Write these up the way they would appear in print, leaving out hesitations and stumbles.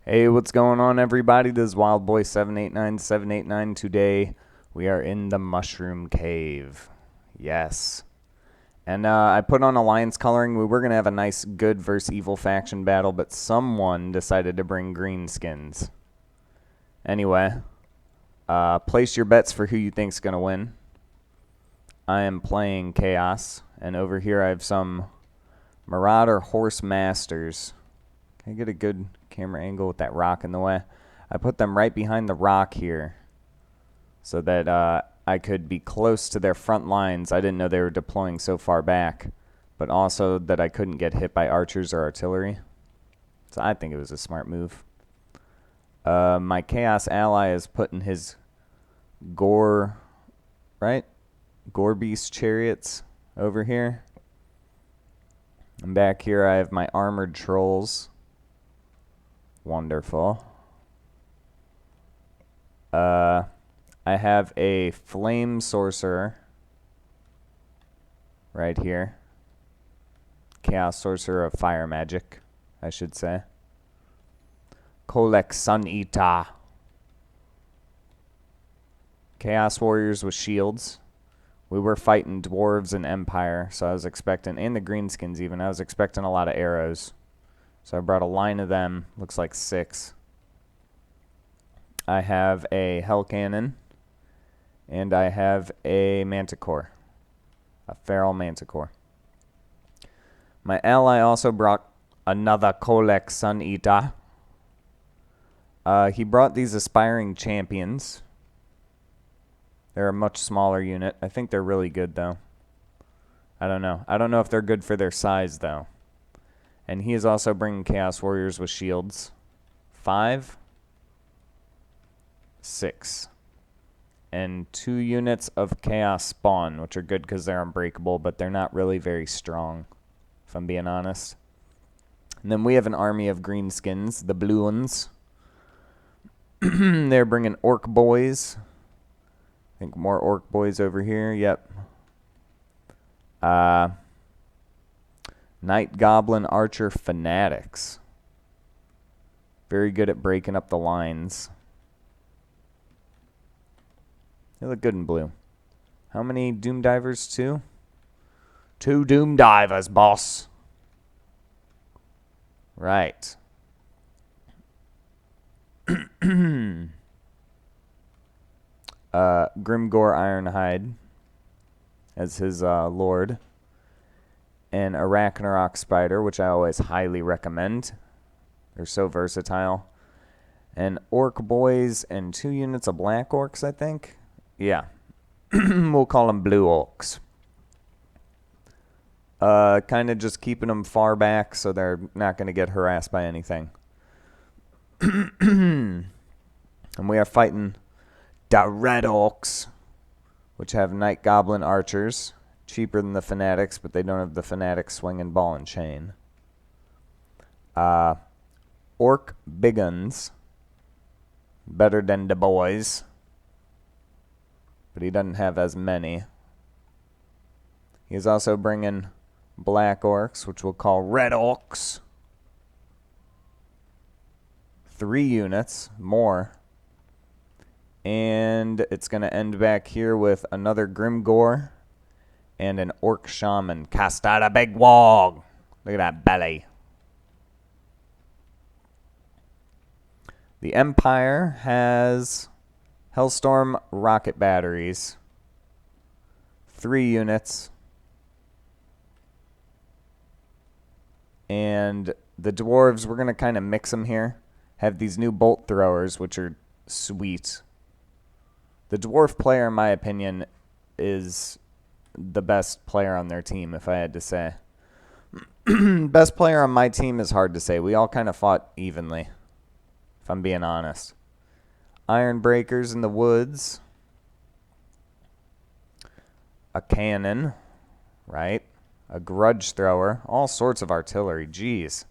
Hey, what's going on, everybody? This is WildBoy789789. Today, we are in the Mushroom Cave. Yes. And I put on alliance coloring. We were going to have a nice good versus evil faction battle, but someone decided to bring greenskins. Anyway, place your bets for who you think's going to win. I am playing Chaos, and over here I have some Marauder Horse Masters. Can I get a good camera angle with that rock in the way? I put them right behind the rock here so that I could be close to their front lines. I didn't know they were deploying so far back, but also that I couldn't get hit by archers or artillery. So I think it was a smart move. My Chaos ally is putting his Gore Beast chariots over here. And back here I have my armored trolls. Wonderful. I have a flame sorcerer right here. Chaos sorcerer of fire magic, I should say. Kolek Sun Eater. Chaos warriors with shields. We were fighting dwarves and empire, so I was expecting, and the greenskins even, I was expecting a lot of arrows. So I brought a line of them, looks like 6. I have a hell cannon, and I have a manticore, a feral manticore. My ally also brought another Kolek Sun Eater. He brought these aspiring champions. They're a much smaller unit. I think they're really good, though. I don't know. I don't know if they're good for their size, though. And he is also bringing Chaos Warriors with shields. 5, 6. And 2 units of Chaos Spawn, which are good because they're unbreakable, but they're not really very strong, if I'm being honest. And then we have an army of greenskins, the blue ones. They're bringing orc boys. I think more orc boys over here. Yep. Night Goblin Archer Fanatics. Very good at breaking up the lines. They look good in blue. How many Doom Divers? 2? 2 Doom Divers, boss. Right. Grimgore Ironhide as his lord. And Arachnarok Spider, which I always highly recommend. They're so versatile. And Orc Boys and 2 units of Black Orcs, I think. Yeah. We'll call them Blue Orcs. Kind of just keeping them far back so they're not going to get harassed by anything. And we are fighting the Red Orcs, which have Night Goblin Archers. Cheaper than the Fanatics, but they don't have the Fanatics swinging ball and chain. Orc Biguns. Better than the boys. But he doesn't have as many. He's also bringing Black Orcs, which we'll call Red Orcs. 3 units, more. And it's going to end back here with another Grimgore and an Orc Shaman. Cast out a big wog. Look at that belly. The Empire has Hellstorm rocket batteries. 3 units. And the dwarves, we're going to kind of mix them here. Have these new bolt throwers, which are sweet. The dwarf player, in my opinion, is the best player on their team, if I had to say. Best player on my team is hard to say. We all kind of fought evenly, if I'm being honest. Iron Breakers in the woods. A cannon, right? A grudge thrower. All sorts of artillery. Jeez.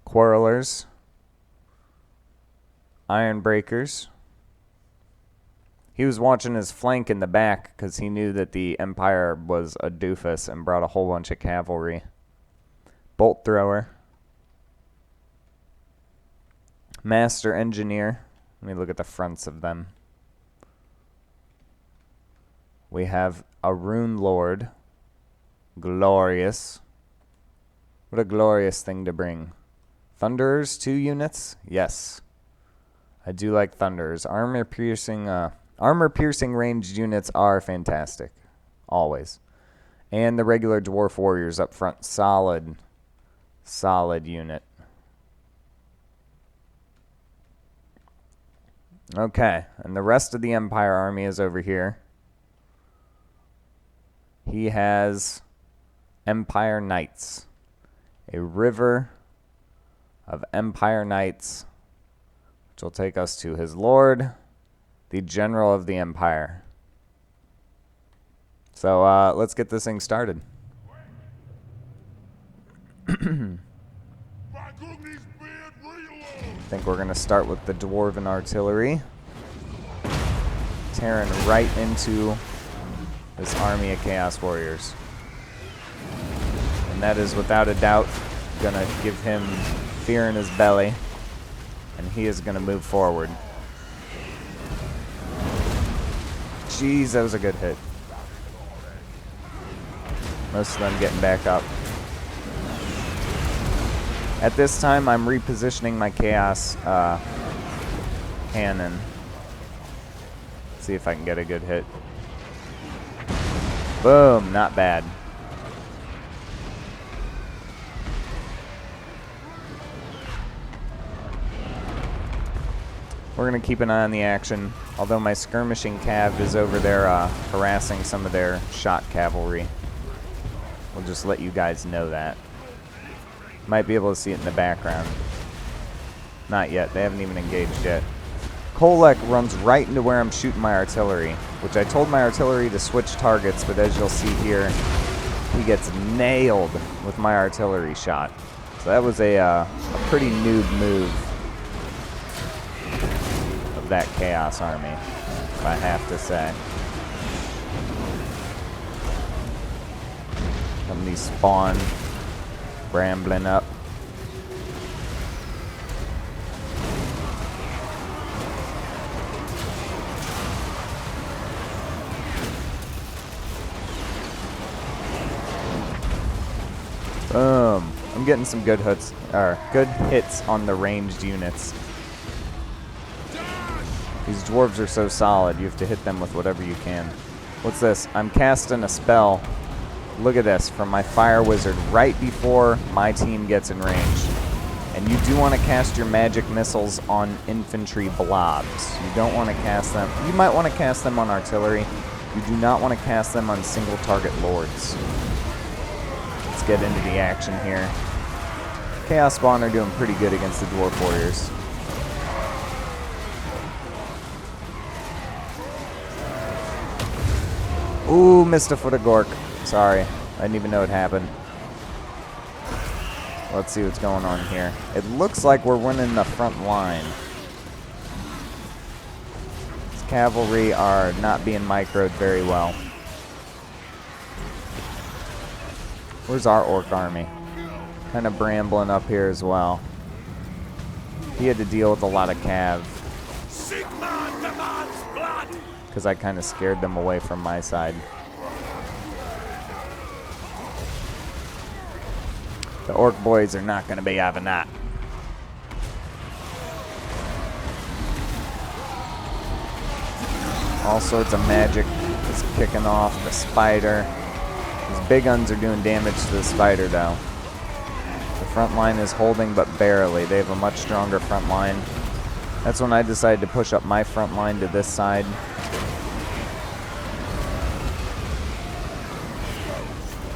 Quarrelers. Iron Breakers. He was watching his flank in the back because he knew that the Empire was a doofus and brought a whole bunch of cavalry. Bolt thrower. Master Engineer. Let me look at the fronts of them. We have a Rune Lord. Glorious. What a glorious thing to bring. Thunderers, 2 units? Yes. I do like Thunderers. Armor-piercing ranged units are fantastic. Always. And the regular Dwarf Warriors up front. Solid unit. Okay, and the rest of the Empire army is over here. He has Empire Knights. A river of Empire Knights, which will take us to his lord, the General of the Empire. So let's get this thing started. I think we're going to start with the Dwarven Artillery. Tearing right into this army of Chaos Warriors. And that is without a doubt going to give him fear in his belly. And he is going to move forward. Jeez, that was a good hit. Most of them getting back up. At this time, I'm repositioning my Chaos cannon. See if I can get a good hit. Boom, not bad. We're going to keep an eye on the action, although my skirmishing cav is over there harassing some of their shot cavalry. We'll just let you guys know that. Might be able to see it in the background. Not yet. They haven't even engaged yet. Kolek runs right into where I'm shooting my artillery, which I told my artillery to switch targets, but as you'll see here, he gets nailed with my artillery shot. So that was a pretty noob move of that Chaos army, if I have to say. Somebody spawn rambling up. Boom. I'm getting some good hits on the ranged units. These dwarves are so solid, you have to hit them with whatever you can. What's this? I'm casting a spell. Look at this, from my Fire Wizard right before my team gets in range. And you do want to cast your magic missiles on infantry blobs. You don't want to cast them. You might want to cast them on artillery. You do not want to cast them on single target lords. Let's get into the action here. Chaos Spawn are doing pretty good against the Dwarf Warriors. Ooh, missed a foot of Gork. Sorry, I didn't even know it happened. Let's see what's going on here. It looks like we're winning the front line. These cavalry are not being microed very well. Where's our orc army? Kind of brambling up here as well. He had to deal with a lot of cav. Because I kind of scared them away from my side. The orc boys are not going to be having that. All sorts of magic is kicking off. The spider. These big guns are doing damage to the spider, though. The front line is holding, but barely. They have a much stronger front line. That's when I decided to push up my front line to this side.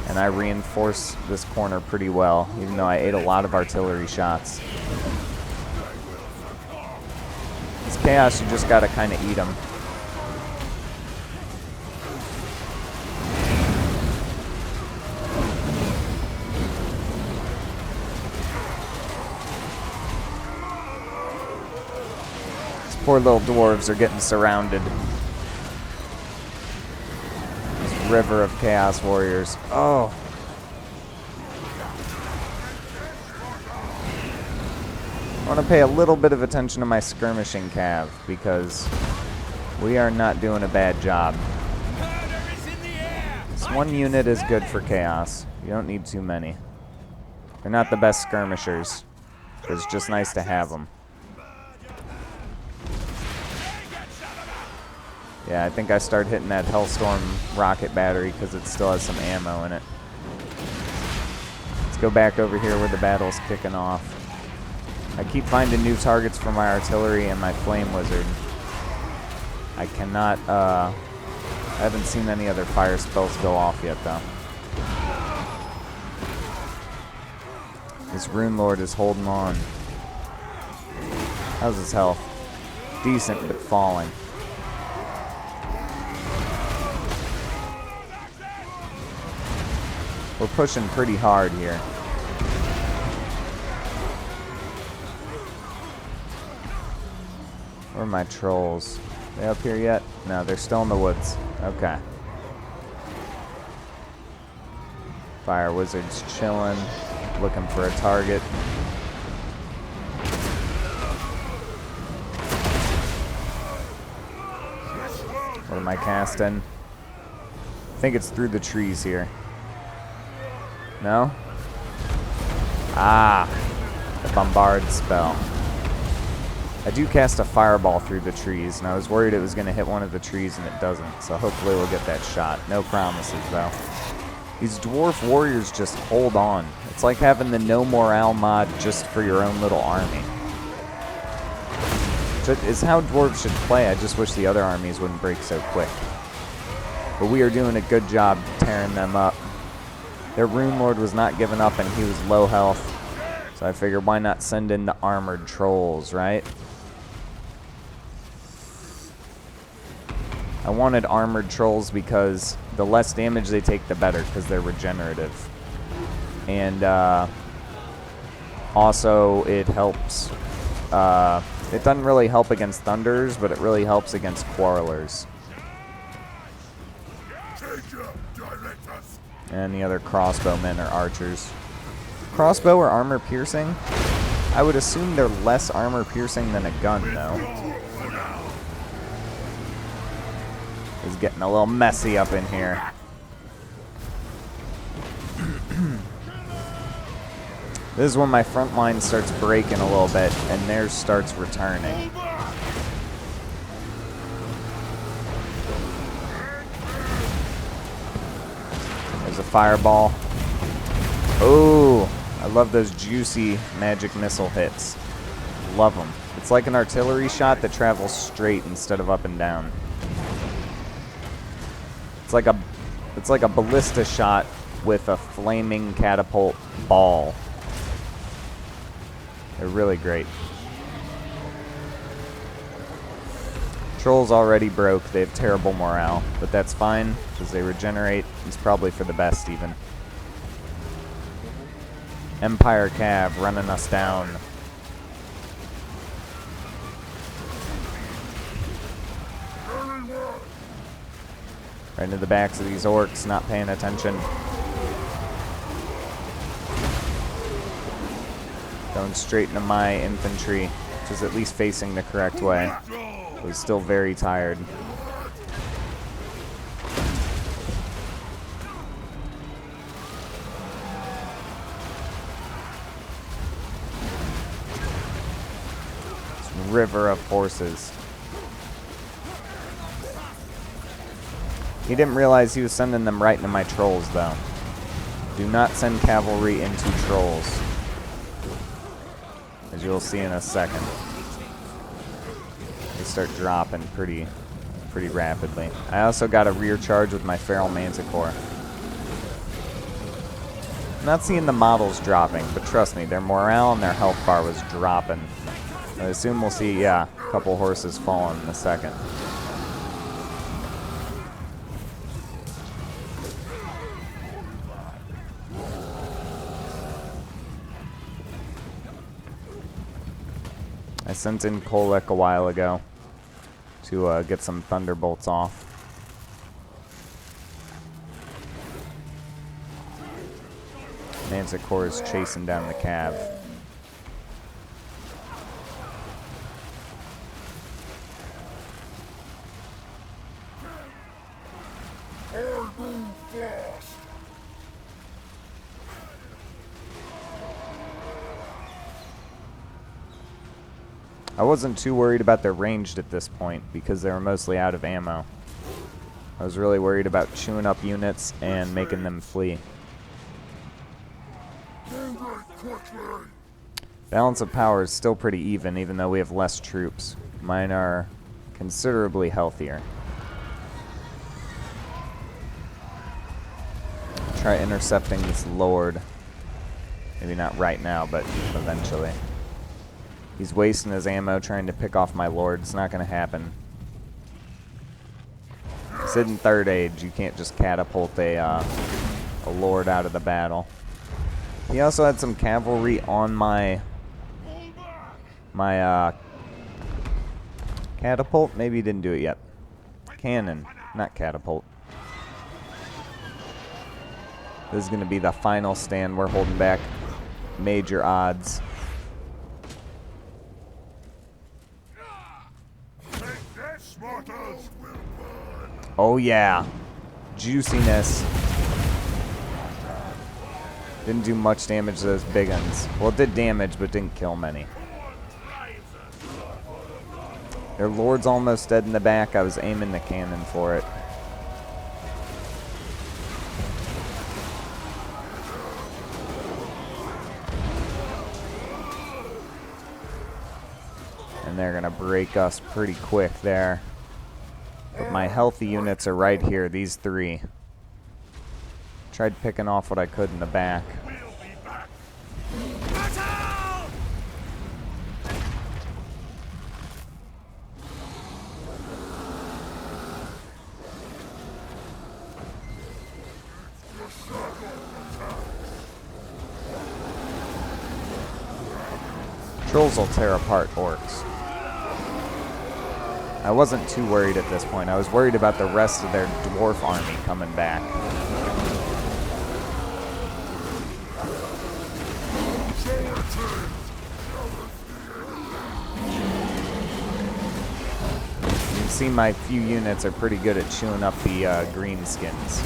And I reinforced this corner pretty well, even though I ate a lot of artillery shots. It's chaos, you just gotta kind of eat them. These poor little dwarves are getting surrounded. River of Chaos Warriors. Oh. want to pay a little bit of attention to my skirmishing cav because we are not doing a bad job. This one unit is good for chaos. You don't need too many. They're not the best skirmishers, but it's just nice to have them. Yeah, I think I start hitting that Hellstorm rocket battery because it still has some ammo in it. Let's go back over here where the battle's kicking off. I keep finding new targets for my artillery and my flame wizard. I cannot, I haven't seen any other fire spells go off yet though. This Rune Lord is holding on. How's his health? Decent, but falling. We're pushing pretty hard here. Where are my trolls? They up here yet? No, they're still in the woods. Okay. Fire wizard's chilling, looking for a target. What am I casting? I think it's through the trees here. No? Ah, the bombard spell. I do cast a fireball through the trees, and I was worried it was going to hit one of the trees, and it doesn't. So hopefully we'll get that shot. No promises, though. These dwarf warriors just hold on. It's like having the no morale mod just for your own little army. It's how dwarves should play. I just wish the other armies wouldn't break so quick. But we are doing a good job tearing them up. Their Rune Lord was not giving up, and he was low health. So I figured, why not send in the armored trolls, right? I wanted armored trolls because the less damage they take, the better, because they're regenerative. And also, it helps. It doesn't really help against thunders, but it really helps against quarrelers. And the other crossbowmen are archers. Crossbow or armor piercing? I would assume they're less armor piercing than a gun, though. It's getting a little messy up in here. This is when my front line starts breaking a little bit, and theirs starts returning. There's a fireball. Oh, I love those juicy magic missile hits. Love them. It's like an artillery shot that travels straight instead of up and down. It's like a ballista shot with a flaming catapult ball. They're really great. Trolls already broke. They have terrible morale, but that's fine because they regenerate. It's probably for the best even. Empire Cav running us down. Right into the backs of these orcs, not paying attention. Going straight into my infantry, which is at least facing the correct way. He's still very tired. It's a river of horses. He didn't realize he was sending them right into my trolls, though. Do not send cavalry into trolls, as you'll see in a second. They start dropping pretty rapidly. I also got a rear charge with my Feral Manticore. I'm not seeing the models dropping, but trust me, their morale and their health bar was dropping. I assume we'll see, yeah, a couple horses falling in a second. I sent in Kolek a while ago to get some thunderbolts off. Manticore is chasing down the cav. I wasn't too worried about their ranged at this point because they were mostly out of ammo. I was really worried about chewing up units and making them flee. Balance of power is still pretty even though we have less troops. Mine are considerably healthier. Try intercepting this Lord. Maybe not right now, but eventually. He's wasting his ammo trying to pick off my Lord. It's not going to happen. Sid in third age, you can't just catapult a Lord out of the battle. He also had some cavalry on my catapult. Maybe he didn't do it yet. Cannon, not catapult. This is going to be the final stand. We're holding back major odds. Oh yeah, juiciness. Didn't do much damage to those big uns. Well, it did damage, but didn't kill many. Their Lord's almost dead in the back. I was aiming the cannon for it. And they're going to break us pretty quick there. But my healthy units are right here, these three. Tried picking off what I could in the back. Trolls will tear apart orcs. I wasn't too worried at this point. I was worried about the rest of their dwarf army coming back. You can see my few units are pretty good at chewing up the greenskins.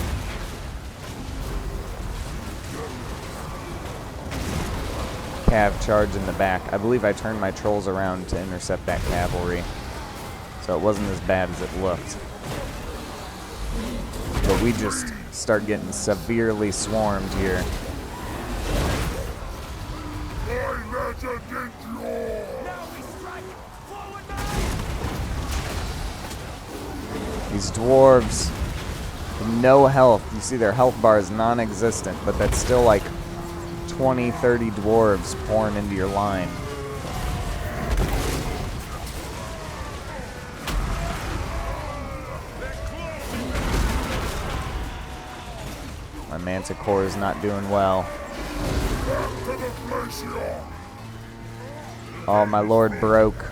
Cav charge in the back. I believe I turned my trolls around to intercept that cavalry. So it wasn't as bad as it looked. But we just start getting severely swarmed here. These dwarves, no health. You see their health bar is non-existent, but that's still like 20, 30 dwarves pouring into your line. My Manticore is not doing well. Oh, my Lord broke.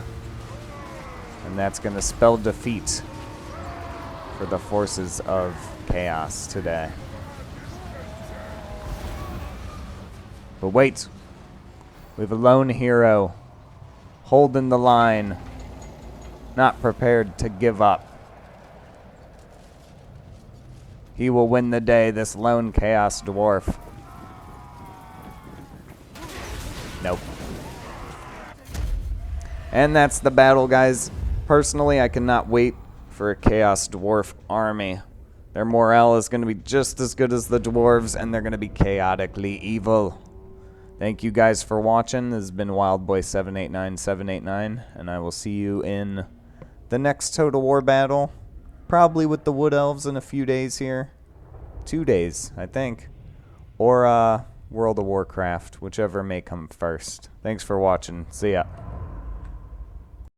And that's going to spell defeat for the forces of chaos today. But wait. We have a lone hero holding the line, not prepared to give up. He will win the day, this lone chaos dwarf. Nope. And that's the battle, guys. Personally, I cannot wait for a chaos dwarf army. Their morale is going to be just as good as the dwarves, and they're going to be chaotically evil. Thank you guys for watching. This has been WildBoy789789, and I will see you in the next Total War battle. Probably with the Wood Elves in a few days here. 2 days, I think. Or World of Warcraft, whichever may come first. Thanks for watching. See ya.